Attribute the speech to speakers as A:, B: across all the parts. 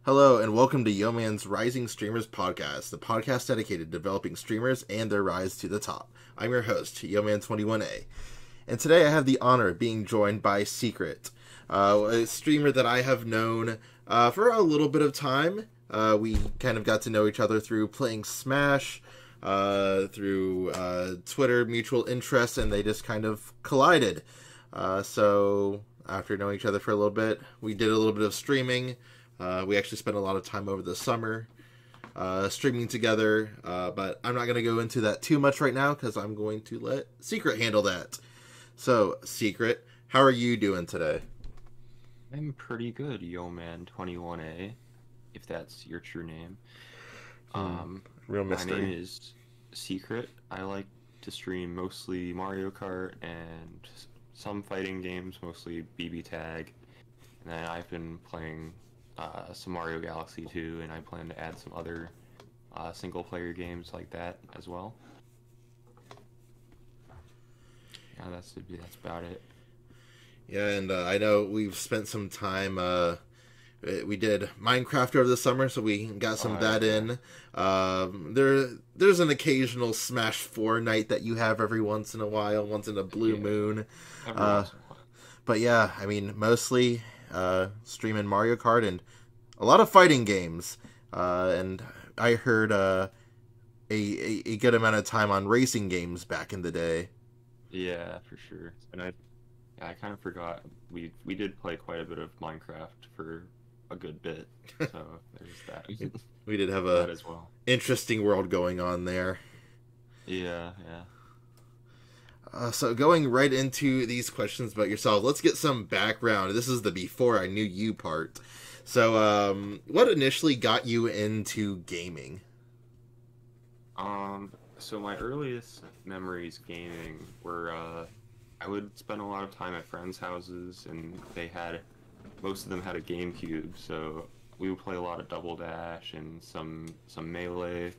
A: Hello, and welcome to Yoman's Rising Streamers Podcast, the podcast dedicated to developing streamers and their rise to the top. I'm your host, Yoman21A, and today I have the honor of being joined by Ckret, a streamer that I have known for a little bit of time. We kind of got to know each other through playing Smash, through Twitter mutual interests, and they just kind of collided. So after knowing each other for a little bit, we did a little bit of streaming. We actually spent a lot of time over the summer streaming together, but I'm not going to go into that too much right now because I'm going to let Ckret handle that. So, Ckret, how are you doing today?
B: I'm pretty good, yoman21A, if that's your true name.
A: Real mystery.
B: My name is Ckret. I like to stream mostly Mario Kart and some fighting games, mostly BB Tag. And then I've been playing some Mario Galaxy 2, and I plan to add some other single-player games like that as well. Yeah, that's about it.
A: Yeah, and I know we've spent some time. We did Minecraft over the summer, so we got some of that in. There's an occasional Smash 4 night that you have every once in a while, once in a blue moon. But yeah, I mean, mostly streaming Mario Kart and a lot of fighting games. And I heard a good amount of time on racing games back in the day.
B: Yeah, for sure. And I kind of forgot we did play quite a bit of Minecraft for a good bit. So there's that.
A: We did have
B: that as well.
A: Interesting world going on there.
B: Yeah.
A: So going right into these questions about yourself, let's get some background. This is the before I knew you part. So, what initially got you into gaming?
B: So my earliest memories gaming were, I would spend a lot of time at friends' houses, and most of them had a GameCube, so we would play a lot of Double Dash and some Melee.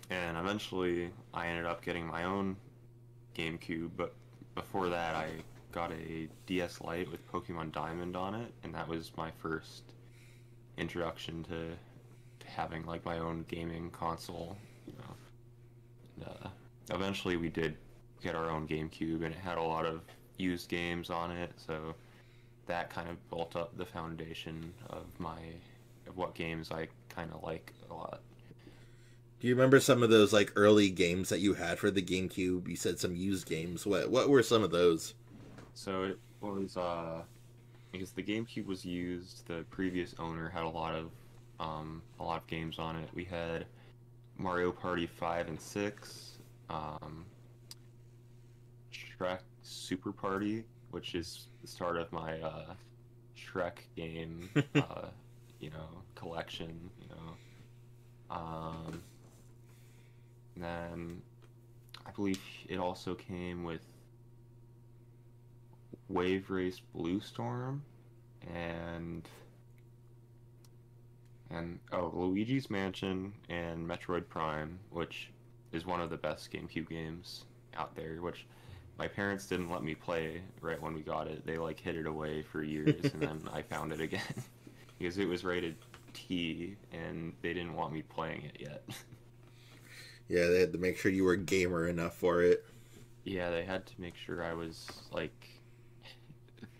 B: And eventually I ended up getting my own GameCube, but before that I got a DS Lite with Pokemon Diamond on it, and that was my first introduction to having like my own gaming console. Eventually we did get our own GameCube, and it had a lot of used games on it, so that kind of built up the foundation of what games I kind of like a lot.
A: Do you remember some of those like early games that you had for the GameCube? You said some used games. What were some of those?
B: So it was because the GameCube was used. The previous owner had a lot of games on it. We had Mario Party 5 and 6, Shrek Super Party, which is the start of my Shrek game, collection. And then I believe it also came with Wave Race Blue Storm and Luigi's Mansion and Metroid Prime, which is one of the best GameCube games out there, which my parents didn't let me play right when we got it. They like hid it away for years, and then I found it again because it was rated T and they didn't want me playing it yet.
A: Yeah, they had to make sure you were gamer enough for it.
B: Yeah, they had to make sure I was like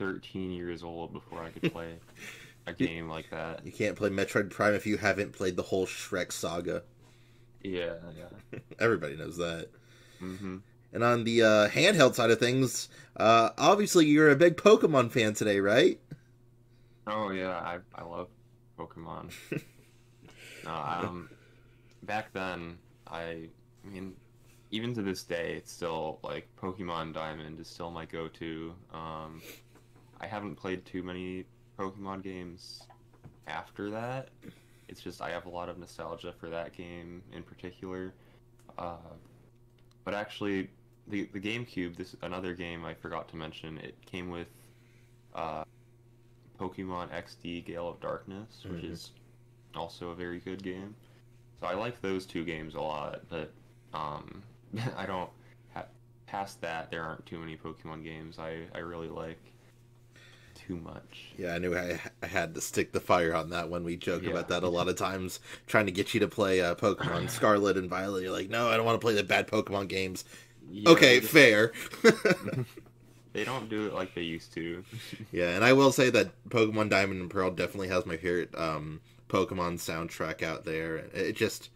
B: 13 years old before I could play a game like that.
A: You can't play Metroid Prime if you haven't played the whole Shrek saga.
B: Yeah.
A: Everybody knows that.
B: Mm-hmm.
A: And on the handheld side of things, obviously you're a big Pokemon fan today, right?
B: Oh yeah, I love Pokemon. Back then, I mean, even to this day, it's still like Pokemon Diamond is still my go-to. I haven't played too many Pokemon games after that. It's just I have a lot of nostalgia for that game in particular. But actually, the GameCube, this another game I forgot to mention. It came with Pokemon XD Gale of Darkness, which is also a very good game. So I like those two games a lot, but I don't. Past that, there aren't too many Pokemon games I really like. too much.
A: Yeah, I knew I had to stick the fire on that one. We joke about that a lot of times, trying to get you to play Pokemon Scarlet and Violet. You're like, no, I don't want to play the bad Pokemon games.
B: Yeah,
A: Okay, fair.
B: They don't do it like they used to.
A: Yeah, and I will say that Pokemon Diamond and Pearl definitely has my favorite Pokemon soundtrack out there. It just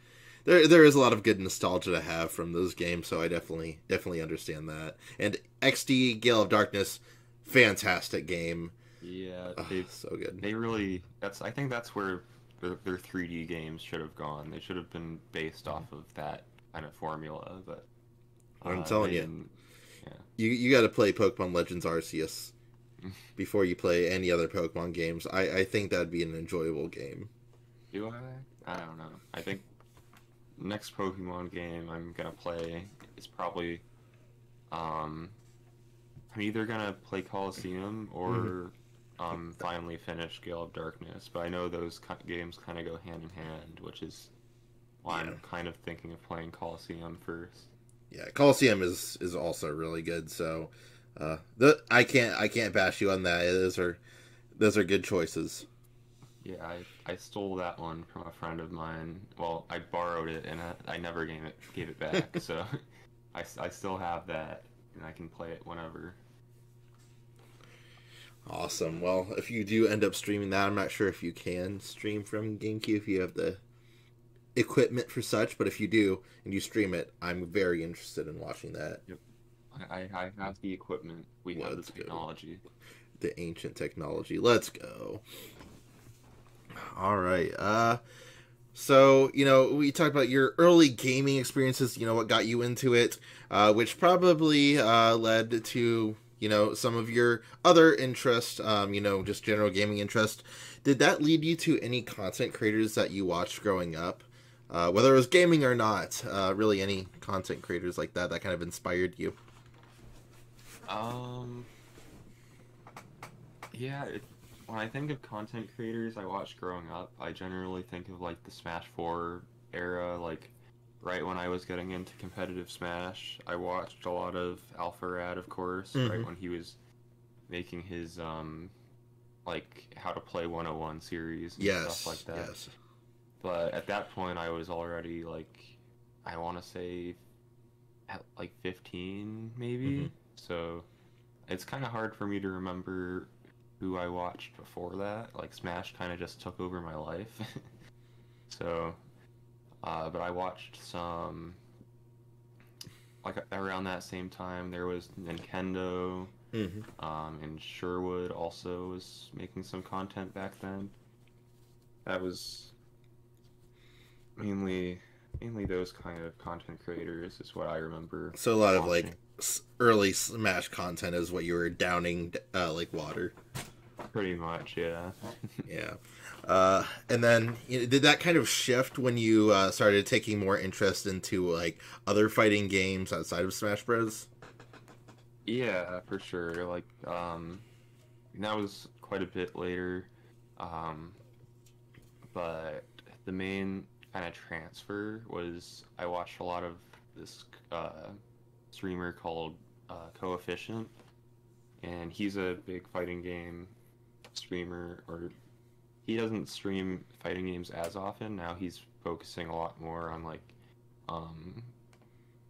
A: there is a lot of good nostalgia to have from those games, so I definitely understand that. And XD Gale of Darkness, fantastic game.
B: Yeah,
A: so good.
B: They really I think that's where their 3D games should have gone. They should have been based off of that kind of formula, but
A: I'm telling you.
B: Yeah.
A: You got to play Pokemon Legends Arceus before you play any other Pokemon games. I think that'd be an enjoyable game.
B: Do I? I don't know. I think next Pokemon game I'm gonna play is probably I'm either gonna play Coliseum or finally finish Gale of Darkness. But I know those games kind of go hand in hand, which is why I'm kind of thinking of playing Coliseum first.
A: Yeah, Coliseum is also really good. So, I can't bash you on that. Those are good choices.
B: Yeah, I stole that one from a friend of mine. Well, I borrowed it and I never gave it back. So, I still have that and I can play it whenever.
A: Awesome. Well, if you do end up streaming that, I'm not sure if you can stream from GameCube if you have the equipment for such, but if you do and you stream it, I'm very interested in watching that.
B: Yep. I have the equipment. We have the technology.
A: The ancient technology. Let's go. All right. So, we talked about your early gaming experiences, what got you into it, which probably led to, some of your other interests, just general gaming interest. Did that lead you to any content creators that you watched growing up? Whether it was gaming or not, really any content creators like that kind of inspired you?
B: Yeah, when I think of content creators I watched growing up, I generally think of like the Smash 4 era, like right when I was getting into competitive Smash. I watched a lot of Alpharad, of course, right when he was making his like how to play 101 series and stuff like that. Yes. But at that point, I was already, like, I want to say, at, like, 15, maybe? So, it's kind of hard for me to remember who I watched before that. Like, Smash kind of just took over my life. So, but I watched some, like, around that same time, there was Nintendo, and Sherwood also was making some content back then. That was mainly those kind of content creators is what I remember.
A: So a lot of like early Smash content is what you were downing like water.
B: Pretty much, yeah.
A: Yeah. And then did that kind of shift when you started taking more interest into like other fighting games outside of Smash Bros?
B: Yeah, for sure. Like that was quite a bit later. But the main kind of transfer was I watched a lot of this streamer called Coefficient, and he's a big fighting game streamer, or he doesn't stream fighting games as often. Now he's focusing a lot more on like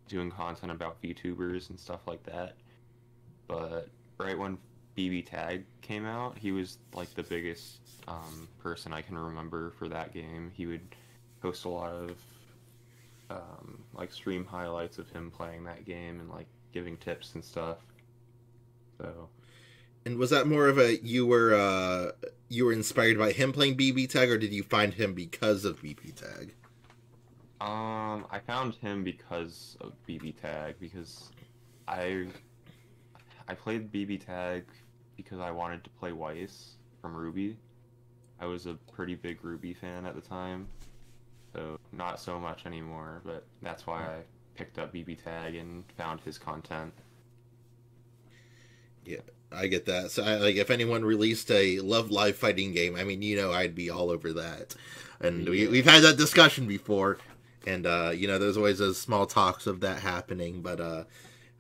B: doing content about VTubers and stuff like that. But right when BB Tag came out, he was like the biggest person I can remember for that game. He would post a lot of like stream highlights of him playing that game and like giving tips and stuff. So.
A: And was that more of a you were inspired by him playing BB Tag, or did you find him because of BB Tag?
B: I found him because of BB Tag, because I played BB Tag because I wanted to play Weiss from Ruby. I was a pretty big Ruby fan at the time, so not so much anymore, but that's why I picked up BB Tag and found his content.
A: Yeah, I get that. So, like, if anyone released a Love Live fighting game, I mean, I'd be all over that. And we've had that discussion before, and, there's always those small talks of that happening, but,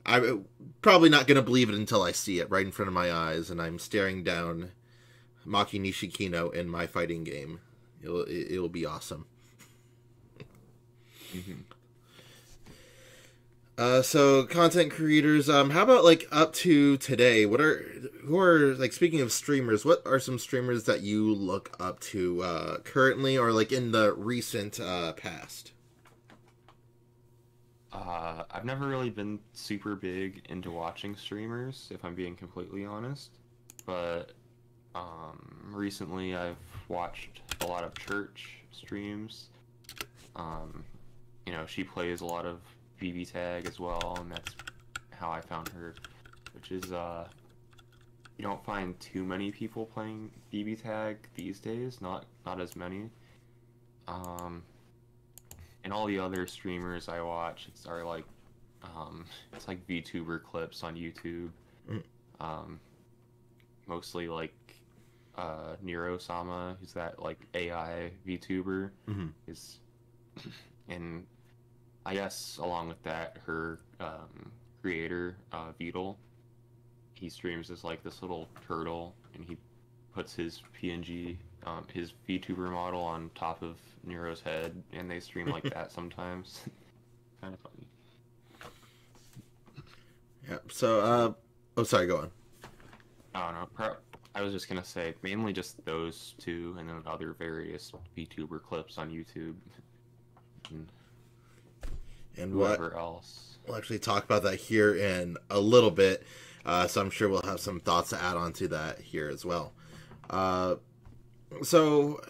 A: I'm probably not going to believe it until I see it right in front of my eyes, and I'm staring down Maki Nishikino in my fighting game. It'll be awesome.
B: Mm-hmm.
A: So content creators, how about like up to today? Who are like, speaking of streamers, what are some streamers that you look up to currently or like in the recent past?
B: I've never really been super big into watching streamers, if I'm being completely honest. But recently I've watched a lot of church streams. Um, she plays a lot of BB Tag as well, and that's how I found her, which is you don't find too many people playing BB Tag these days, not as many. And all the other streamers I watch are like it's like VTuber clips on YouTube. Mostly like Nero-sama, who's that like AI VTuber, is, and I guess along with that, her creator, Beetle, he streams as like this little turtle, and he puts his PNG, his VTuber model on top of Nero's head, and they stream like that sometimes. Kind of funny.
A: Yeah. So, oh, sorry, go on.
B: I don't know. I was just gonna say mainly just those two, and then other various VTuber clips on YouTube.
A: And
B: whoever else.
A: We'll actually talk about that here in a little bit, so I'm sure we'll have some thoughts to add on to that here as well. So,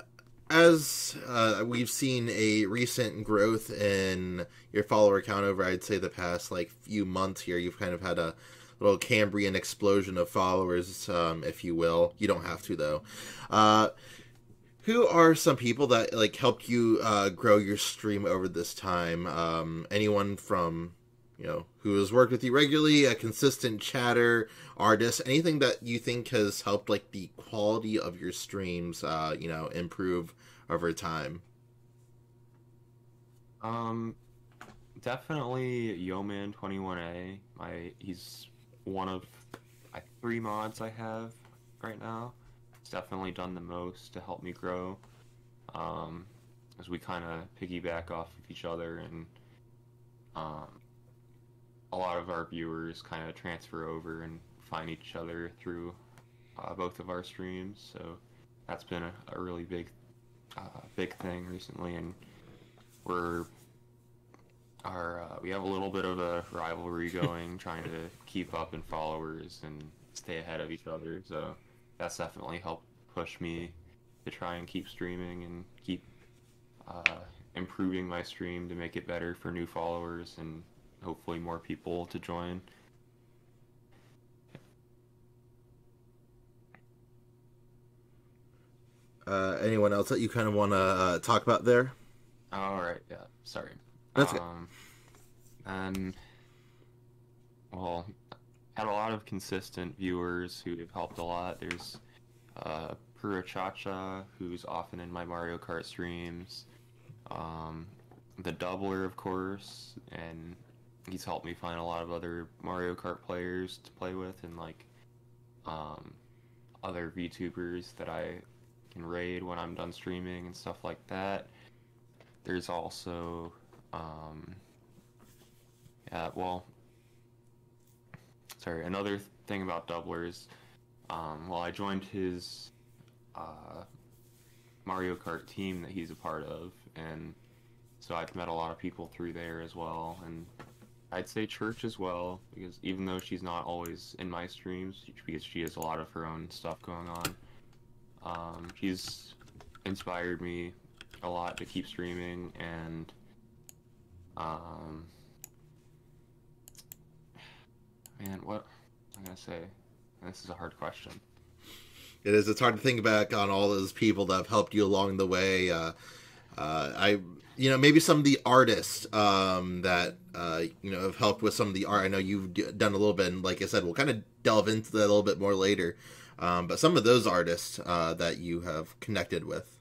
A: as we've seen a recent growth in your follower count over, I'd say, the past like few months here, you've kind of had a little Cambrian explosion of followers, if you will. You don't have to, though. Who are some people that like helped you grow your stream over this time? Anyone from, who has worked with you regularly, a consistent chatter, artist, anything that you think has helped like the quality of your streams, improve over time?
B: Definitely yoman21a. He's one of 3 mods I have right now. It's definitely done the most to help me grow, as we kind of piggyback off of each other, and a lot of our viewers kind of transfer over and find each other through both of our streams. So that's been a really big thing recently, and we have a little bit of a rivalry going, trying to keep up in followers and stay ahead of each other. So that's definitely helped push me to try and keep streaming and keep improving my stream to make it better for new followers and hopefully more people to join.
A: Anyone else that you kind of want to talk about there?
B: All right, yeah, sorry.
A: That's good.
B: And, well, had a lot of consistent viewers who have helped a lot. There's Purachacha, who's often in my Mario Kart streams. The Doubler, of course, and he's helped me find a lot of other Mario Kart players to play with, and like other VTubers that I can raid when I'm done streaming and stuff like that. There's also another thing about Doublers. I joined his Mario Kart team that he's a part of, and so I've met a lot of people through there as well, and I'd say Church as well, because even though she's not always in my streams, because she has a lot of her own stuff going on, she's inspired me a lot to keep streaming, and man, what am I gonna say? This is a hard question.
A: It is. It's hard to think back on all those people that have helped you along the way. Maybe some of the artists that have helped with some of the art. I know you've done a little bit, and like I said, we'll kind of delve into that a little bit more later. But some of those artists that you have connected with.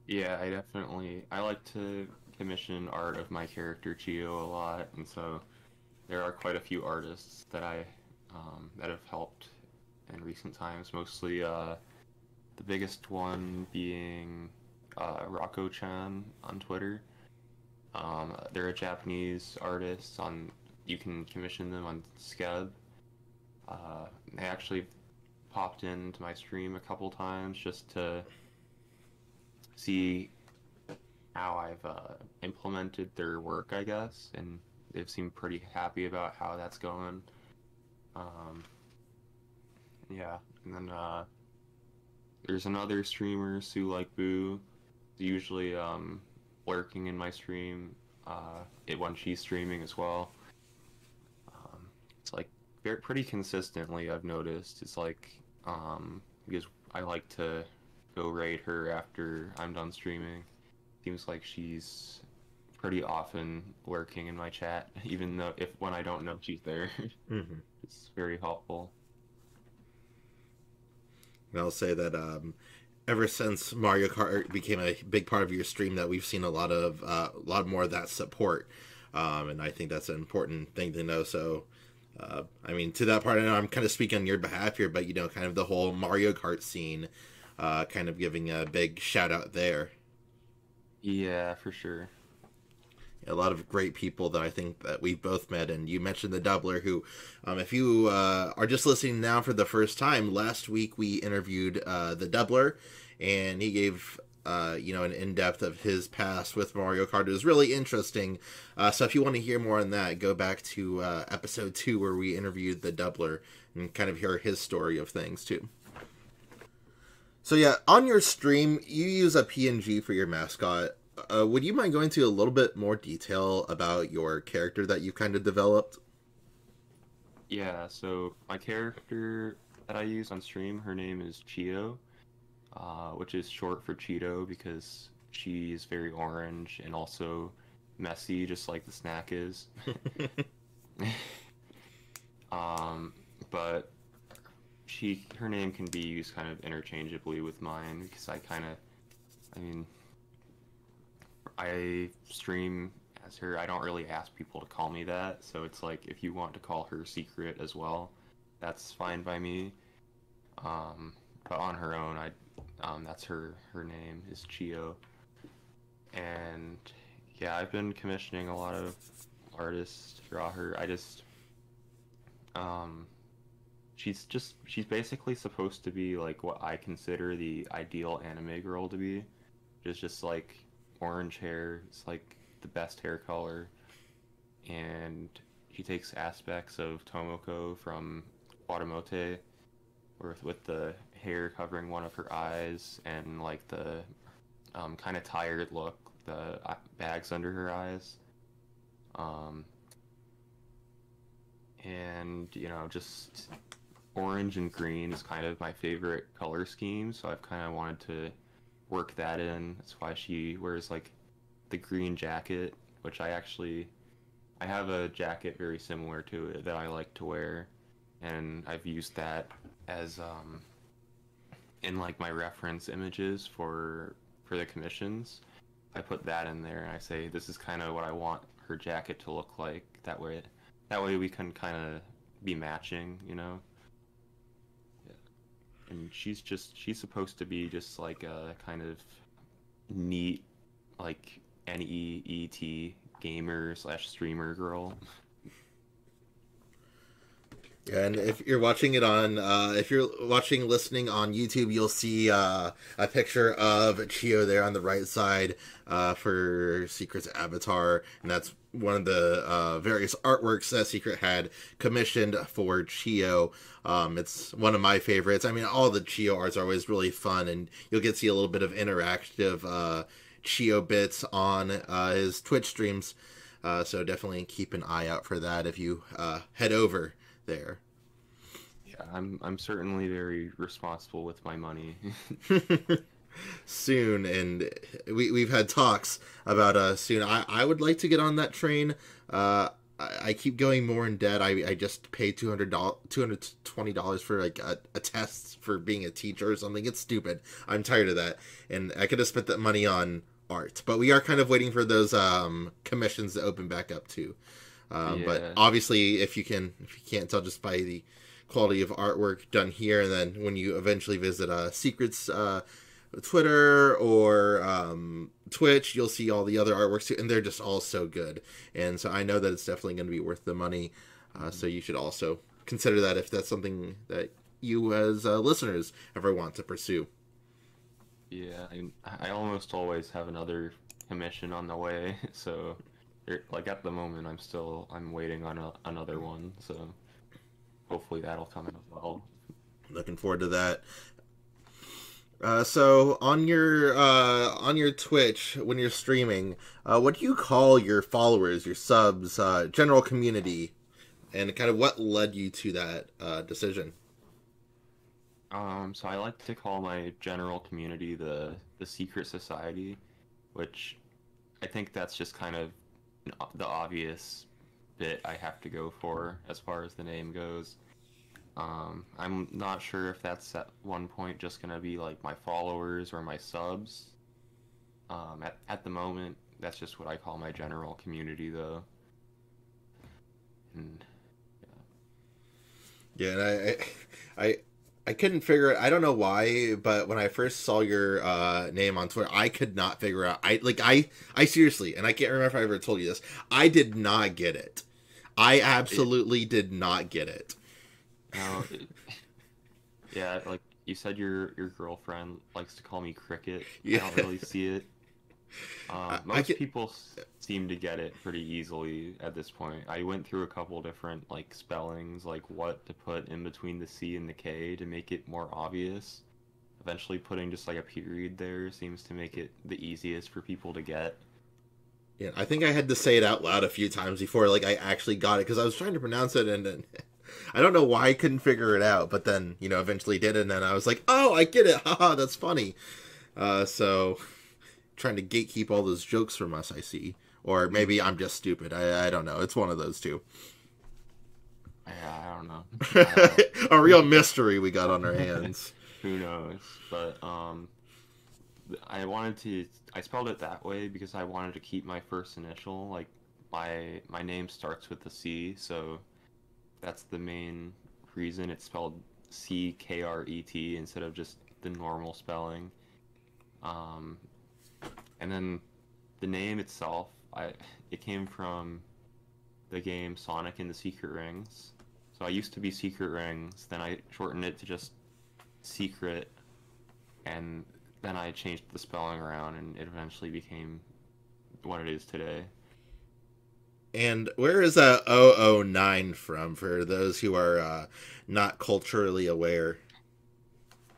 B: Yeah, I like to commission art of my character Chio a lot, and so there are quite a few artists that that have helped in recent times. Mostly, the biggest one being Rocco-chan on Twitter. They're a Japanese artist. You can commission them on Skeb. They actually popped into my stream a couple times just to see how I've implemented their work, I guess, and they've seemed pretty happy about how that's going. Yeah, and then there's another streamer, Sue Like Boo, usually lurking in my stream when she's streaming as well. It's like pretty consistently, I've noticed. It's like because I like to go raid her after I'm done streaming. Seems like she's pretty often lurking in my chat, even though when I don't know she's there.
A: Mm-hmm.
B: It's very helpful.
A: And I'll say that ever since Mario Kart became a big part of your stream, that we've seen a lot more of that support, and I think that's an important thing to know. So, I mean, to that part, I know I'm kind of speaking on your behalf here, but kind of the whole Mario Kart scene, kind of giving a big shout out there.
B: Yeah, for sure.
A: A lot of great people that I think that we've both met, and you mentioned the Doubler, who, if you are just listening now for the first time, last week we interviewed the Doubler, and he gave an in-depth of his past with Mario Kart. It was really interesting. So if you want to hear more on that, go back to episode 2 where we interviewed the Doubler and kind of hear his story of things too. So yeah, on your stream, you use a PNG for your mascot. Would you mind going into a little bit more detail about your character that you kind of developed?
B: Yeah, so my character that I use on stream, her name is Chio, which is short for Cheeto because she's very orange and also messy, just like the snack is. But her name can be used kind of interchangeably with mine because I stream as her. I don't really ask people to call me that, so it's like if you want to call her Secret as well, that's fine by me. But on her own, that's her name is Chio. And yeah, I've been commissioning a lot of artists to draw her. She's basically supposed to be like what I consider the ideal anime girl to be. Just like orange hair. It's like the best hair color. And she takes aspects of Tomoko from Watamote, with the hair covering one of her eyes and like the kind of tired look, the bags under her eyes. And just orange and green is kind of my favorite color scheme, so I've kind of wanted to work that in. That's why she wears like the green jacket, which I have a jacket very similar to it that I like to wear, and I've used that as in like my reference images for the commissions. I put that in there and I say this is kind of what I want her jacket to look like. That way we can kind of be matching, Yeah. And she's supposed to be just like a kind of neat, like NEET gamer / streamer girl.
A: Yeah, and if you're watching listening on YouTube, you'll see a picture of Chio there on the right side for Secret's avatar, and that's one of the various artworks that Secret had commissioned for Chio. It's one of my favorites. I mean, all the Chio arts are always really fun, and you'll get to see a little bit of interactive Chio bits on his Twitch streams, so definitely keep an eye out for that if you head over there.
B: Yeah, I'm certainly very responsible with my money.
A: Soon, and we've had talks about soon. I would like to get on that train. I keep going more in debt. I just paid $220 for like a test for being a teacher or something. It's stupid. I'm tired of that, and I could have spent that money on art. But we are kind of waiting for those commissions to open back up too. But
B: Yeah.
A: obviously, if you can't tell just by the quality of artwork done here, and then when you eventually visit Secret's Twitter or Twitch, you'll see all the other artworks too, and they're just all so good. And so I know that it's definitely going to be worth the money. So you should also consider that if that's something that you as listeners ever want to pursue.
B: Yeah, I almost always have another commission on the way, so like at the moment I'm waiting on another one, so hopefully that'll come in as well.
A: Looking forward to that. So on your Twitch when you're streaming, what do you call your followers, your subs, general community, and kind of what led you to that decision?
B: So I like to call my general community the secret society, which I think that's just kind of the obvious bit I have to go for as far as the name goes. I'm not sure if that's at one point just gonna be like my followers or my subs. At the moment, that's just what I call my general community, though. And
A: Yeah, and I couldn't figure it. I don't know why, but when I first saw your name on Twitter, I could not figure out. I seriously, and I can't remember if I ever told you this. I did not get it. I absolutely did not get it.
B: no, yeah, like you said, your girlfriend likes to call me Cricket.
A: Yeah.
B: I don't really see it. Most
A: get-
B: people seem to get it pretty easily at this point. I went through a couple different like spellings, like what to put in between the C and the K to make it more obvious. Eventually, putting just like a period there seems to make it the easiest for people to get.
A: Yeah, I think I had to say it out loud a few times before like I actually got it because I was trying to pronounce it and I don't know why I couldn't figure it out, but then eventually did it, and then I was like, oh, I get it, haha, that's funny. So trying to gatekeep all those jokes from us, I see, or maybe I'm just stupid. I don't know. It's one of those two.
B: Yeah, I don't know.
A: A real mystery we got on our hands.
B: Who knows? But I spelled it that way because I wanted to keep my first initial. Like my name starts with a C, so that's the main reason it's spelled Ckret instead of just the normal spelling. And then the name itself, it came from the game Sonic and the Secret Rings. So I used to be Secret Rings, then I shortened it to just Secret, and then I changed the spelling around, and it eventually became what it is today.
A: And where is that 009 from, for those who are not culturally aware?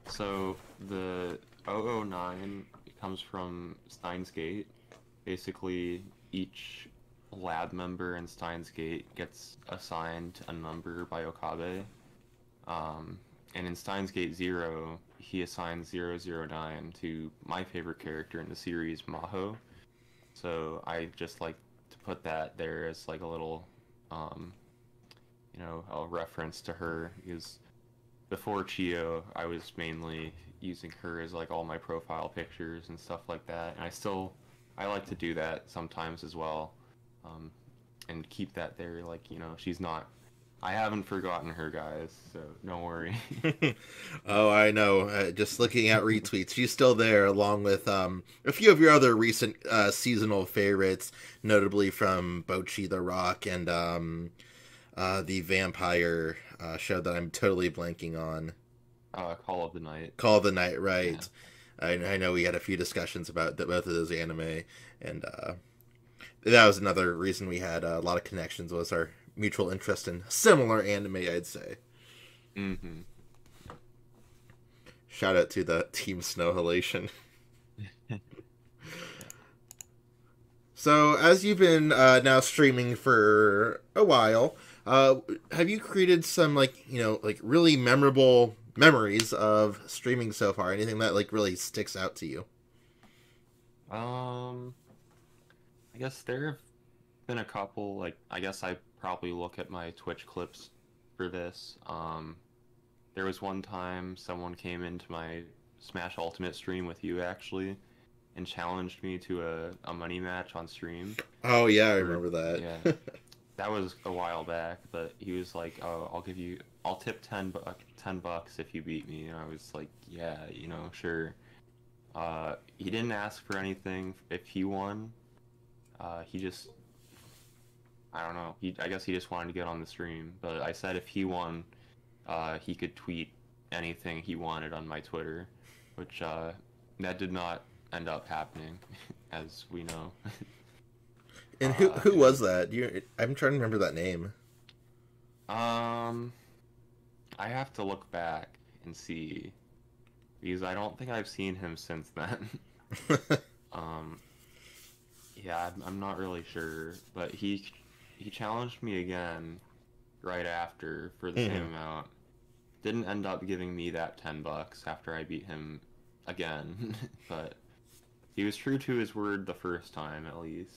B: So the 009 comes from Steins Gate. Basically, each lab member in Steins Gate gets assigned a number by Okabe. And in Steins Gate 0, he assigns 009 to my favorite character in the series, Maho. So I just like to put that there as like a little, a reference to her, because before Chio, I was mainly using her as like all my profile pictures and stuff like that, and I like to do that sometimes as well, and keep that there. Like I haven't forgotten her, guys, so don't worry.
A: Oh, I know. Just looking at retweets, she's still there, along with a few of your other recent seasonal favorites, notably from Bocchi the Rock and the vampire show that I'm totally blanking on.
B: Call of the Night.
A: Call of the Night, right. Yeah. I know we had a few discussions about both of those anime, and that was another reason we had a lot of connections, was our mutual interest in similar anime, I'd say.
B: Mm-hmm.
A: Shout out to the Team Snow Halation. So, as you've been now streaming for a while, have you created some really memorable memories of streaming so far? Anything that really sticks out to you?
B: I guess there have been a couple. I guess I probably look at my Twitch clips for this. There was one time someone came into my Smash Ultimate stream with you, actually, and challenged me to a money match on stream.
A: Oh yeah, I remember that.
B: Yeah. that was a while back, but he was like, "Oh, I'll tip 10 bucks if you beat me." And I was like, "Yeah, sure." He didn't ask for anything if he won. He just, I don't know. I guess he just wanted to get on the stream. But I said if he won, he could tweet anything he wanted on my Twitter, which that did not end up happening, as we know.
A: And who was that? I'm trying to remember that name.
B: I have to look back and see, because I don't think I've seen him since then. Yeah, I'm not really sure, but he challenged me again right after for the same amount. Didn't end up giving me that 10 bucks after I beat him again, but he was true to his word the first time at least.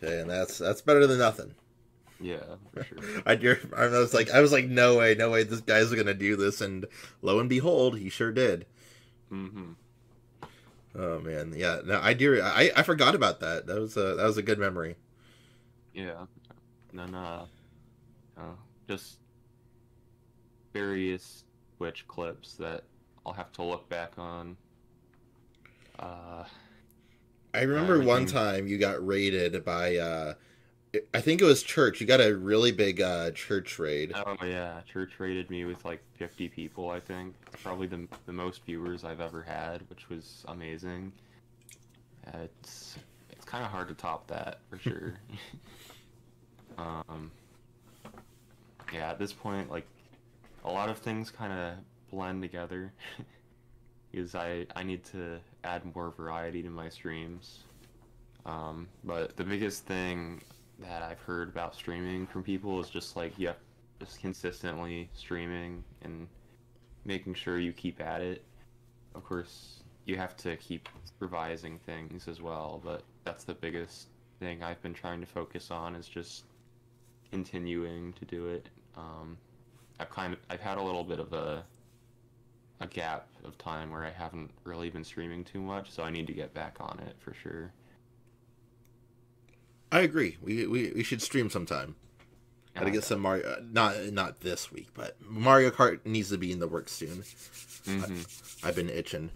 A: Okay, and that's better than nothing.
B: Yeah, for sure.
A: I was like, no way, this guy's gonna do this, and lo and behold, he sure did.
B: Mm-hmm.
A: Oh man, yeah. No, I forgot about that. That was a good memory.
B: Yeah, and then just various Twitch clips that I'll have to look back on.
A: I remember one time you got raided by, I think it was Church. You got a really big Church raid.
B: Oh yeah, Church raided me with like 50 people, I think. It's probably the most viewers I've ever had, which was amazing. It's kind of hard to top that, for sure. Yeah, at this point, like, a lot of things kind of blend together. Because I need to add more variety to my streams. But the biggest thing that I've heard about streaming from people is just like, yeah, just consistently streaming and making sure you keep at it. Of course, you have to keep revising things as well, but that's the biggest thing I've been trying to focus on, is just continuing to do it. I've had a little bit of a gap of time where I haven't really been streaming too much, so I need to get back on it for sure.
A: I agree. We should stream sometime. Gotta get some Mario. Not this week, but Mario Kart needs to be in the works soon.
B: Mm-hmm.
A: I've been itching.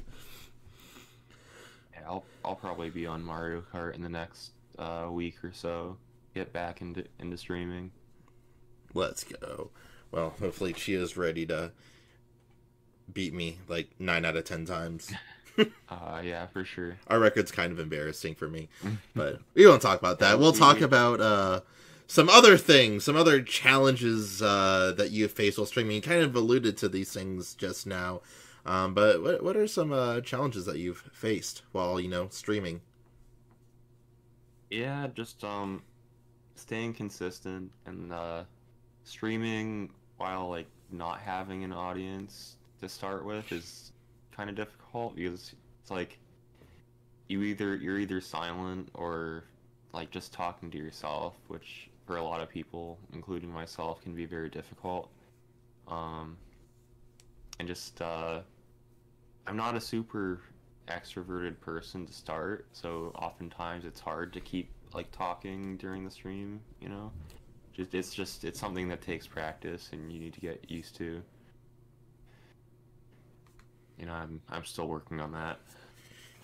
B: Yeah, I'll probably be on Mario Kart in the next week or so. Get back into streaming.
A: Let's go. Well, hopefully Chia's ready to beat me like 9 out of 10 times.
B: Yeah, for sure.
A: Our record's kind of embarrassing for me, but we won't talk about that. We'll talk about some other things, some other challenges that you've faced while streaming. You kind of alluded to these things just now, but what are some challenges that you've faced while streaming?
B: Yeah, just staying consistent and streaming while like not having an audience to start with is kind of difficult, because it's like you're either silent or like just talking to yourself, which for a lot of people, including myself, can be very difficult. And just I'm not a super extroverted person to start, so oftentimes it's hard to keep like talking during the stream, it's something that takes practice and you need to get used to. I'm still working on that.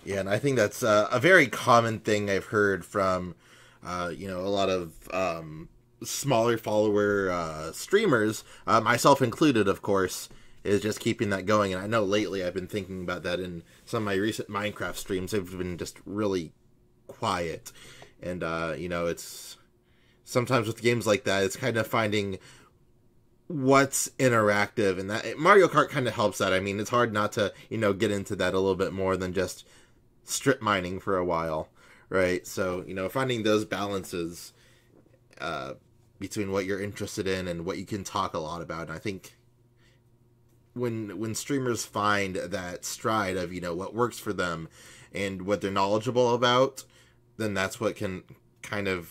A: Yeah, and I think that's a very common thing I've heard from a lot of smaller follower streamers, myself included, of course, is just keeping that going. And I know lately I've been thinking about that in some of my recent Minecraft streams. They've been just really quiet. And, it's sometimes with games like that, it's kind of finding what's interactive, and that Mario Kart kind of helps that. I mean, it's hard not to, get into that a little bit more than just strip mining for a while, right? So, finding those balances between what you're interested in and what you can talk a lot about. And I think when streamers find that stride of, what works for them and what they're knowledgeable about, then that's what can kind of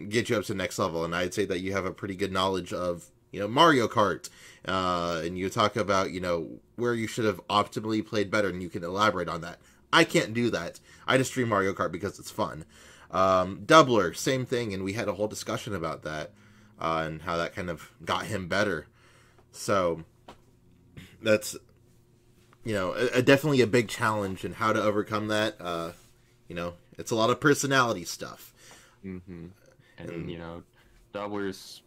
A: get you up to the next level. And I'd say that you have a pretty good knowledge of, Mario Kart, and you talk about, where you should have optimally played better, and you can elaborate on that. I can't do that. I just stream Mario Kart because it's fun. Doubler, same thing, and we had a whole discussion about that and how that kind of got him better. So that's, definitely a big challenge, and how to overcome that. It's a lot of personality stuff.
B: Mm-hmm. And Doubler's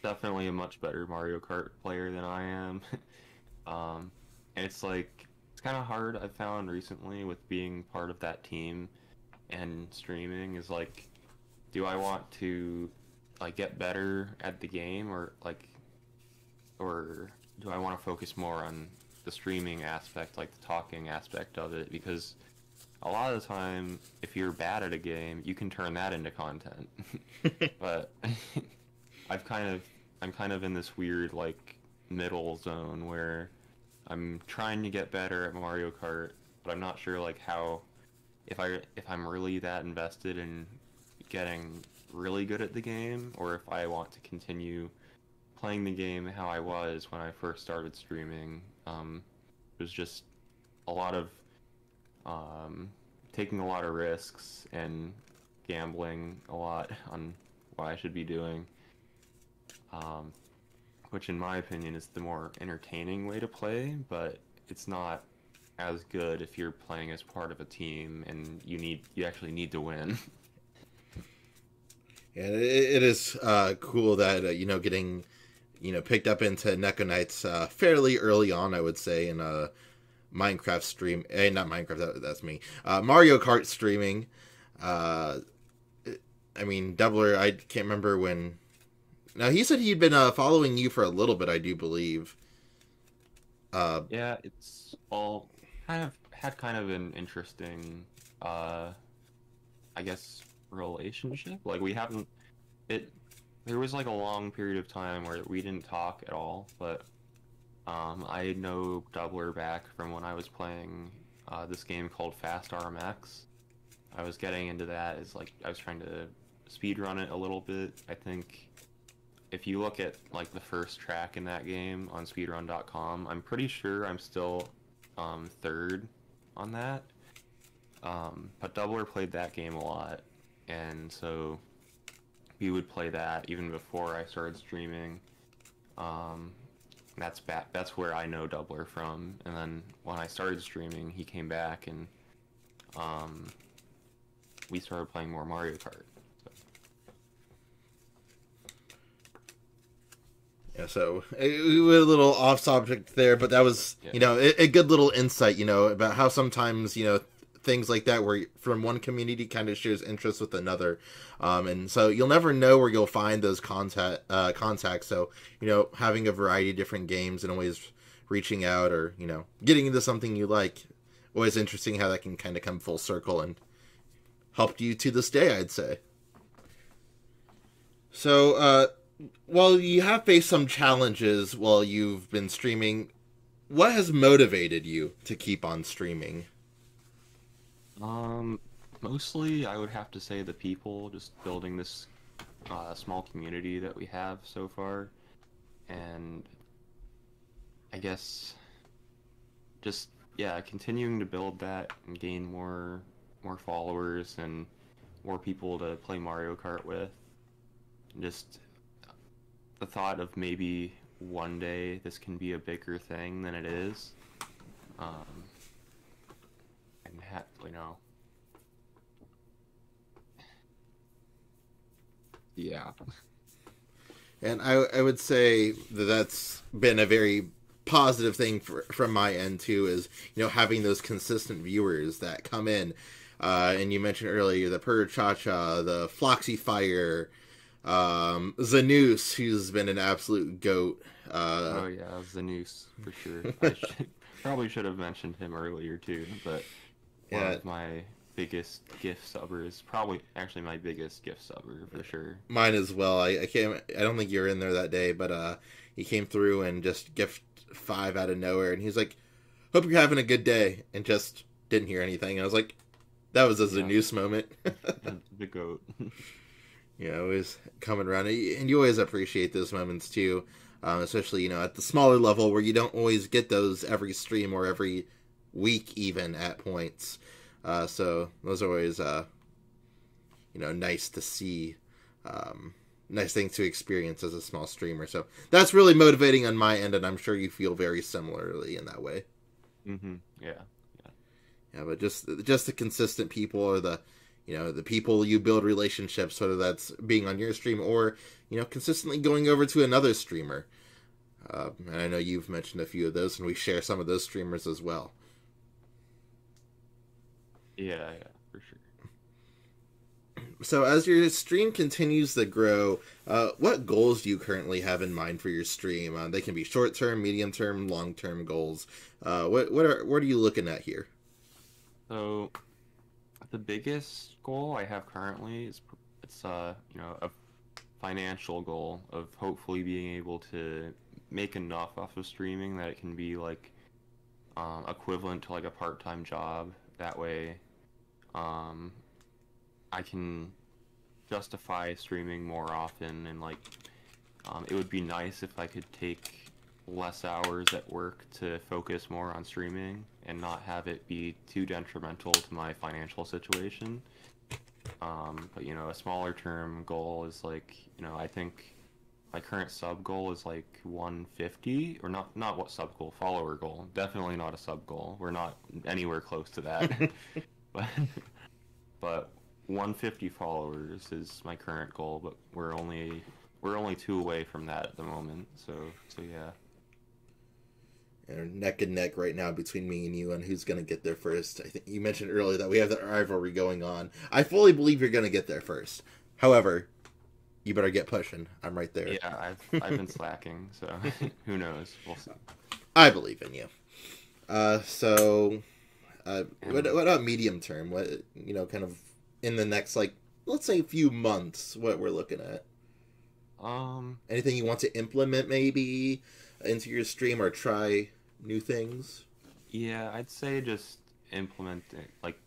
B: definitely a much better Mario Kart player than I am. And it's kind of hard, I've found recently, with being part of that team and streaming, is do I want to get better at the game, or do I want to focus more on the streaming aspect, the talking aspect of it? Because a lot of the time, if you're bad at a game, you can turn that into content. But I'm kind of in this weird middle zone where I'm trying to get better at Mario Kart, but I'm not sure how, if I'm really that invested in getting really good at the game, or if I want to continue playing the game how I was when I first started streaming. It was just a lot of taking a lot of risks and gambling a lot on what I should be doing, which in my opinion is the more entertaining way to play, but it's not as good if you're playing as part of a team and you actually need to win.
A: Yeah, it is cool that getting picked up into Ckret009 fairly early on, I would say, in Minecraft stream. Not Minecraft, that's me. Mario Kart streaming. Doubler, I can't remember when. Now, he said he'd been following you for a little bit, I do believe.
B: Yeah, it's all had an interesting, I guess, relationship. We haven't. There was a long period of time where we didn't talk at all, but I know Doubler back from when I was playing this game called Fast RMX. I was getting into that as I was trying to speedrun it a little bit. I think if you look at the first track in that game on speedrun.com, I'm pretty sure I'm still third on that. But Doubler played that game a lot, and so we would play that even before I started streaming. That's where I know Doubler from. And then when I started streaming, he came back, and we started playing more Mario Kart.
A: Yeah, so we were a little off subject there, but that was, a good little insight, about how sometimes, things like that where from one community kind of shares interests with another. And so you'll never know where you'll find those contacts. So, having a variety of different games and always reaching out or, getting into something you like, always interesting how that can kind of come full circle and helped you to this day, I'd say. So, while you have faced some challenges while you've been streaming, what has motivated you to keep on streaming?
B: Mostly I would have to say the people, just building this small community that we have so far, and I guess just continuing to build that and gain more followers and more people to play Mario Kart with. Just the thought of maybe one day this can be a bigger thing than it is, and yeah.
A: And I would say that that's been a very positive thing from my end too, is having those consistent viewers that come in, and you mentioned earlier the Chacha, the Floxy Fire, Zanus, who's been an absolute goat.
B: Oh yeah, Zanus for sure. I probably should have mentioned him earlier too, but one of my biggest gift subbers, probably actually my biggest gift subber for sure.
A: Mine as well. I don't think you were in there that day, but he came through and just gift 5 out of nowhere, and he's like, "Hope you're having a good day," and just didn't hear anything. And I was like, that was a Zanus moment.
B: The goat.
A: Always coming around, and you always appreciate those moments too, especially at the smaller level where you don't always get those every stream or every week even at points. So those are always nice to see, nice thing to experience as a small streamer. So that's really motivating on my end, and I'm sure you feel very similarly in that way.
B: Mm-hmm. Yeah.
A: Yeah, but just the consistent people, or the people you build relationships, whether that's being on your stream or consistently going over to another streamer. And I know you've mentioned a few of those, and we share some of those streamers as well.
B: Yeah, for sure.
A: So as your stream continues to grow, what goals do you currently have in mind for your stream? They can be short-term, medium-term, long-term goals. What are you looking at here?
B: So, the biggest goal I have currently is a financial goal of hopefully being able to make enough off of streaming that it can be like equivalent to like a part-time job. That way, I can justify streaming more often, and like it would be nice if I could take less hours at work to focus more on streaming and not have it be too detrimental to my financial situation. But a smaller term goal is like, I think my current sub goal is like 150, or not what sub goal, follower goal. Definitely not a sub goal. We're not anywhere close to that. but 150 followers is my current goal, but we're only 2 away from that at the moment. So yeah.
A: And neck and neck right now between me and you on who's going to get there first. I think you mentioned earlier that we have that rivalry going on. I fully believe you're going to get there first. However, you better get pushing. I'm right there.
B: Yeah, I've been slacking, so who knows? We'll see.
A: I believe in you. What about medium term? What kind of in the next, like, let's say a few months, what we're looking at? Anything you want to implement maybe into your stream, or try new things?
B: Yeah, I'd say just implement like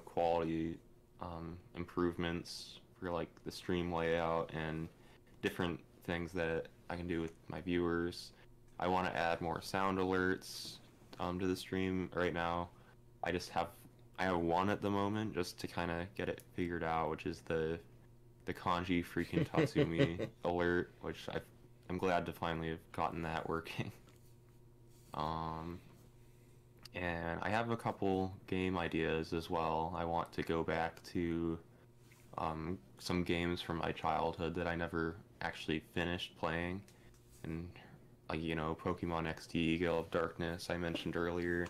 B: quality improvements for like the stream layout and different things that I can do with my viewers. I want to add more sound alerts to the stream. Right now I have one at the moment just to kind of get it figured out, which is the kanji freaking Tatsumi alert, which I'm glad to finally have gotten that working. And I have a couple game ideas as well. I want to go back to some games from my childhood that I never actually finished playing, and like Pokemon XD, Gale of Darkness I mentioned earlier,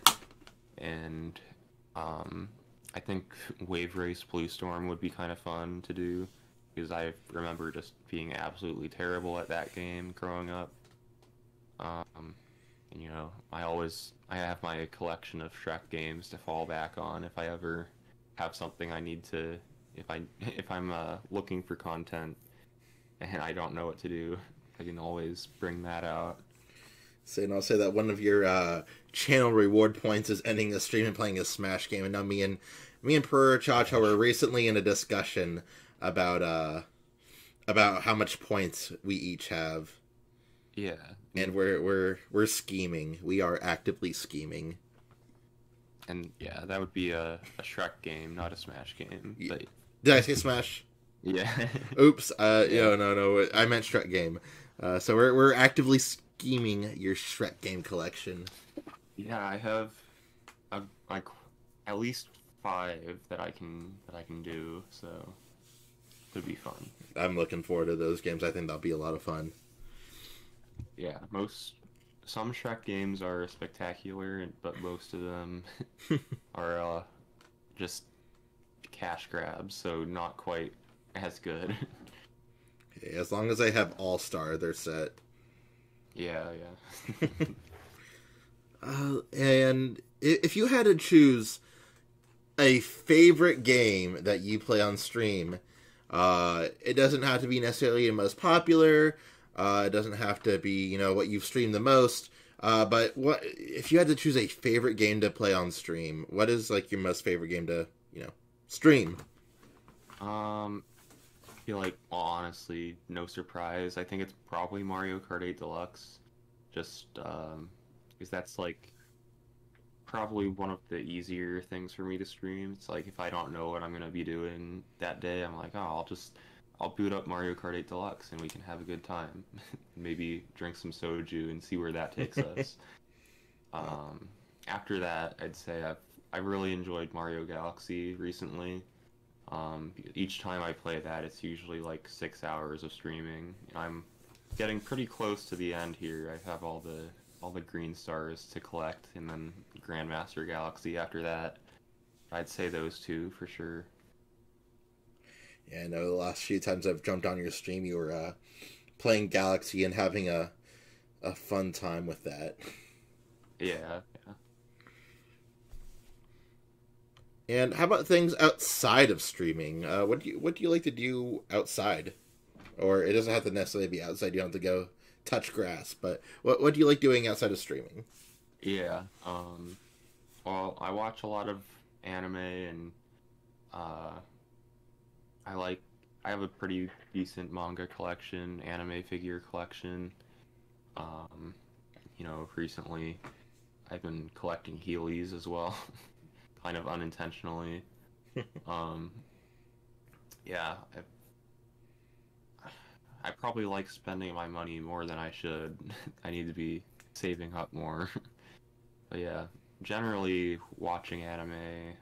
B: and I think Wave Race Blue Storm would be kind of fun to do, because I remember just being absolutely terrible at that game growing up. And, I have my collection of Shrek games to fall back on if I ever have something I need to, if I'm looking for content and I don't know what to do, I can always bring that out.
A: And I'll say that one of your channel reward points is ending the stream and playing a Smash game. And now me and Purr Chacha were recently in a discussion about how much points we each have.
B: Yeah.
A: And we're scheming. We are actively scheming.
B: And yeah, that would be a Shrek game, not a Smash game.
A: Yeah.
B: But...
A: Did I say Smash?
B: Yeah.
A: Oops. No. I meant Shrek game. So we're actively scheming your Shrek game collection.
B: Yeah, I have like at least 5 that I can do. So it'd be fun.
A: I'm looking forward to those games. I think that'll be a lot of fun.
B: Yeah, some Shrek games are spectacular, but most of them are just cash grabs, so not quite as good.
A: Okay, as long as I have All-Star, they're set.
B: Yeah.
A: And if you had to choose a favorite game that you play on stream, it doesn't have to be necessarily the most popular. It doesn't have to be, what you've streamed the most. But what if you had to choose a favorite game to play on stream? What is like your most favorite game to, stream?
B: I feel like, well, honestly, no surprise. I think it's probably Mario Kart 8 Deluxe. Just because that's like probably one of the easier things for me to stream. It's like if I don't know what I'm gonna be doing that day, I'm like, oh, I'll boot up Mario Kart 8 Deluxe and we can have a good time. Maybe drink some soju and see where that takes us. After that, I'd say I've really enjoyed Mario Galaxy recently. Each time I play that, it's usually like 6 hours of streaming. I'm getting pretty close to the end here. I have all the green stars to collect, and then Grandmaster Galaxy after that. I'd say those two for sure.
A: Yeah, I know the last few times I've jumped on your stream, you were playing Galaxy and having a fun time with that.
B: Yeah, yeah.
A: And how about things outside of streaming? What do you like to do outside? Or it doesn't have to necessarily be outside. You don't have to go touch grass. But what do you like doing outside of streaming?
B: Yeah. Well, I watch a lot of anime, and I have a pretty decent manga collection, anime figure collection. Recently I've been collecting Heelys as well, kind of unintentionally. Yeah, I probably like spending my money more than I should. I need to be saving up more. But yeah, generally watching anime, and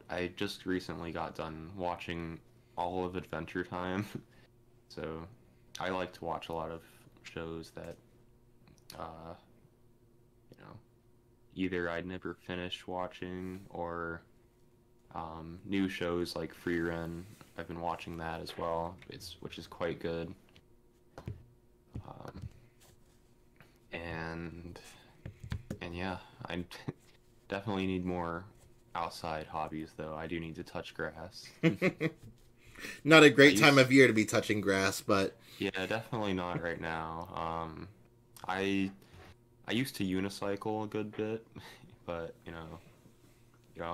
B: I just recently got done watching all of Adventure Time, so I like to watch a lot of shows that, either I'd never finished watching or new shows like Free Run. I've been watching that as well, which is quite good. And yeah, I definitely need more outside hobbies, though. I do need to touch grass.
A: Not a great time of year to be touching grass, but
B: yeah, definitely not right now. I used to unicycle a good bit, but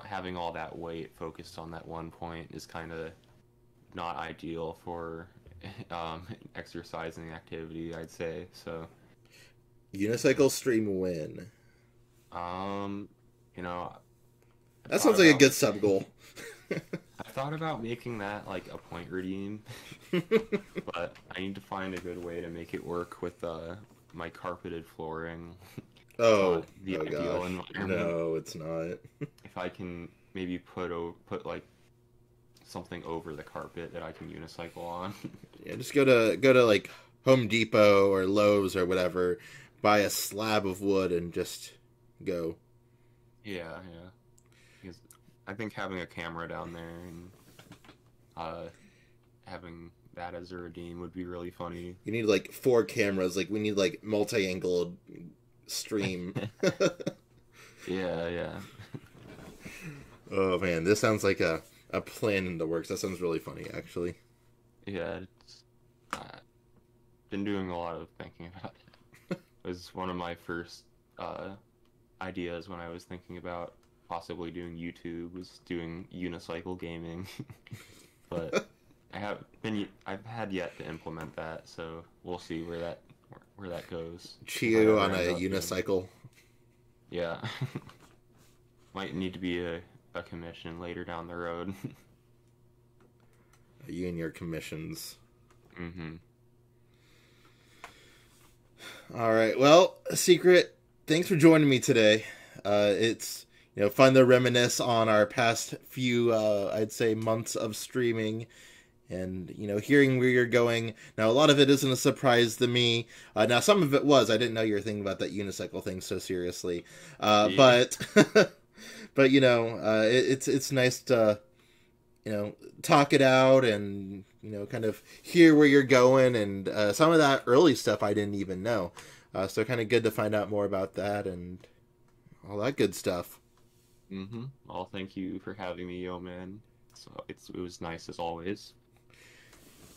B: having all that weight focused on that one point is kind of not ideal for exercising activity, I'd say. So
A: unicycle stream win.
B: That
A: sounds like a good sub goal.
B: I thought about making that like a point redeem, but I need to find a good way to make it work with my carpeted flooring.
A: Oh,
B: the ideal environment.
A: No, it's not.
B: If I can maybe put like something over the carpet that I can unicycle on.
A: Yeah, just go to like Home Depot or Lowe's or whatever, buy a slab of wood and just go.
B: Yeah. Because I think having a camera down there and having that as a redeem would be really funny.
A: You need like 4 cameras. Like we need like multi-angled stream.
B: Yeah.
A: Oh man, this sounds like a plan in the works. That sounds really funny, actually.
B: Yeah, it's been doing a lot of thinking about it. It was one of my first ideas when I was thinking about possibly doing YouTube, was doing unicycle gaming. But I've had yet to implement that, so we'll see where that goes.
A: Chio on a unicycle.
B: Yeah. Might need to be a commission later down the road.
A: You and your commissions.
B: Mm-hmm.
A: All right. Well, Ckret, thanks for joining me today. It's fun to reminisce on our past few, I'd say, months of streaming, and hearing where you're going. Now, a lot of it isn't a surprise to me. Now, some of it was. I didn't know you were thinking about that unicycle thing so seriously.
B: Yeah.
A: But it's nice to talk it out and kind of hear where you're going, and some of that early stuff I didn't even know. So kind of good to find out more about that and all that good stuff.
B: Mm-hmm. Well, thank you for having me, yoman. So it was nice as always.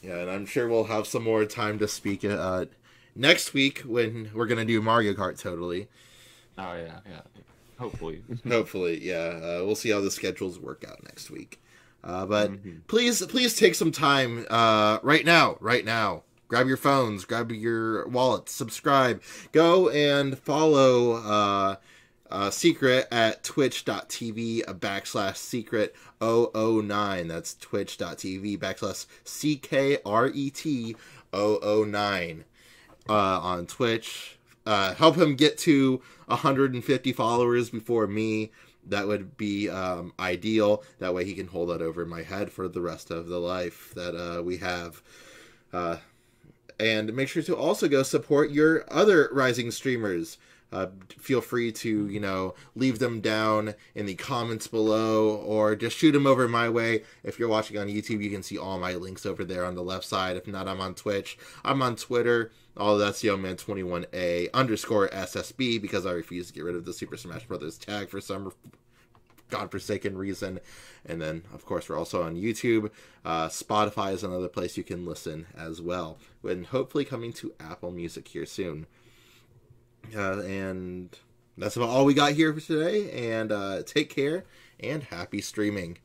A: Yeah, and I'm sure we'll have some more time to speak next week when we're gonna do Mario Kart totally.
B: Oh yeah. Hopefully.
A: Hopefully, yeah. We'll see how the schedules work out next week. But please take some time right now. Grab grab your phones, grab your wallets, subscribe. Go and follow Ckret at twitch.tv/Ckret009. That's twitch.tv/Ckret009 on Twitch. Help him get to 150 followers before me. That would be ideal. That way he can hold that over my head for the rest of the life that we have. And make sure to also go support your other rising streamers. Feel free to, leave them down in the comments below, or just shoot them over my way. If you're watching on YouTube, you can see all my links over there on the left side. If not, I'm on Twitch. I'm on Twitter. All that's yoman21a_SSB, because I refuse to get rid of the Super Smash Brothers tag for some godforsaken reason. And then, of course, we're also on YouTube. Spotify is another place you can listen as well, and hopefully coming to Apple Music here soon. And that's about all we got here for today, and take care, and happy streaming.